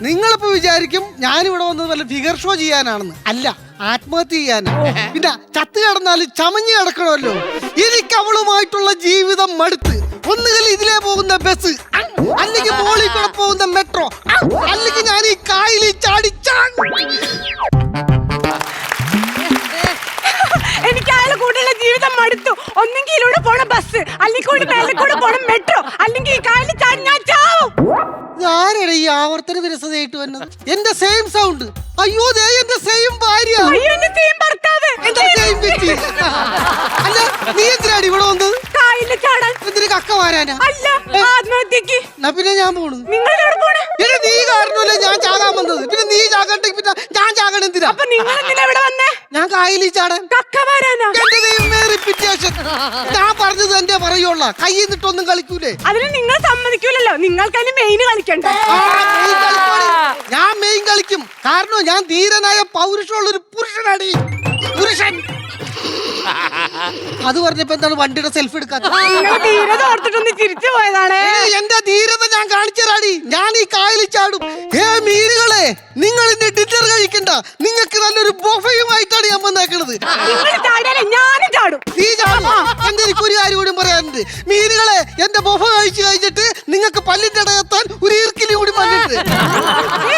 നിങ്ങളിപ്പോ വിചാരിക്കും ഞാനിവിടെ വന്നത് വല്ല ഫിഗർ ഷോ ചെയ്യാനാണെന്ന്. അല്ല, ആത്മഹത്യ ചെയ്യാനാ. പിന്നെ ചത്ത് കിടന്നാലും ചമഞ്ഞു കിടക്കണമല്ലോ. എനിക്ക് അവളുമായിട്ടുള്ള ജീവിതം മടുത്ത്. ഒന്നുകിൽ ഇതിലേ പോകുന്ന ബസ്, അല്ലെങ്കിൽ മോളിൽ കൂടെ പോകുന്ന മെട്രോ, അല്ലെങ്കിൽ ഞാൻ ഈ കായലിൽ ചാടിച്ചാ. എനിക്ക് അയാളെ കൂടെയുള്ള ജീവിതം മടുത്തു. ഒന്നെങ്കിൽ ഇതിലൂടെ പോണ ബസ്, അല്ലെങ്കിൽ മേലെ കൂടെ പോണ മെട്രോ, അല്ലെങ്കിൽ ഈ കായലിൽ ചാടി ഞാൻ ചാവും. ആരാണ് ഈ ആവർത്തന വിരസതയായിട്ട് വന്നത്? എന്റെ സെയിം സൗണ്ട്. അയ്യോ, ദേ എന്റെ സെയിം ഭാര്യ. അയ്യോ, എന്റെ സെയിം ഭർത്താവ്. എന്റെ സെയിം വ്യക്തി. അല്ല, നീ എന്തിനാണ് ഇവിടെ വന്നത്? കായലിൽ ചാടാൻ. എന്തിന് കക്ക വാരാനാ? അല്ല, ആത്മഹത്യക്ക്. എന്നാ പിന്നെ ഞാൻ പോണു. നിങ്ങൾ എവിടെ പോണേ? എടാ, നീ കാരണമല്ലേ ഞാൻ ചാകാൻ വന്നത്. പിന്നെ നീ ചാകണ്ടെങ്കിൽ പിന്നെ ഞാൻ ചാകണ എന്തിനാ? അപ്പൊ നിങ്ങൾ എന്തിനാ ഇവിടെ വന്നേ? ഞാൻ കായലിൽ ചാടാൻ. കക്ക വരാനാ? എന്റെ ദൈവമേ, റിപ്പീറ്റേഷൻ. ഞാൻ പറഞ്ഞത് എന്റെ പറയുള്ള കയ്യിൽ നിന്നിട്ടൊന്നും കളിക്കൂലേ? അതിന് നിങ്ങൾ സമ്മതിക്കൂലല്ലോ. നിങ്ങൾക്ക് അതിന് മെയിൻ കളിക്കണ്ട. മെയിൻ കളിക്കുവാണ്. ഞാൻ മെയിൻ കളിക്കും. കാരണം ഞാൻ ധീരനായ പൗരുഷമുള്ള ഒരു പുരുഷനാണ്. പുരുഷൻ. അത് പറഞ്ഞപ്പോ എന്താണ് വണ്ടിയുടെ സെൽഫി എടുക്കാത്ത? നിങ്ങൾ ധീരത ഓർത്തിട്ടൊന്ന് ചിരിച്ചു പോയതാണ്. എന്റെ ധീരത ഞാൻ കാണിച്ചതാടി. ഞാൻ ഈ കായലിൽ ചാടും. മീനുകളെ, നിങ്ങൾ എന്റെ ഡിന്നർ കഴിക്കണ്ട. നിങ്ങൾക്ക് നല്ലൊരു ബൊഫയുമായിട്ടാണ് ഞാൻ വന്നേക്കണത്. നിങ്ങൾ ചാടിയാലേ ഞാനും ചാടും. നീ ചാടും. എന്റെ എനിക്കൊരു കാര്യം കൂടി പറയാനുണ്ട്. മീനുകളെ, എന്റെ ബൊഫ കഴിച്ചു കഴിഞ്ഞിട്ട് നിങ്ങൾക്ക് പല്ലിന്റെ ഇടയെത്താൻ ഒരു ഈർക്കിലി കൂടി വന്നിട്ട്. ഈ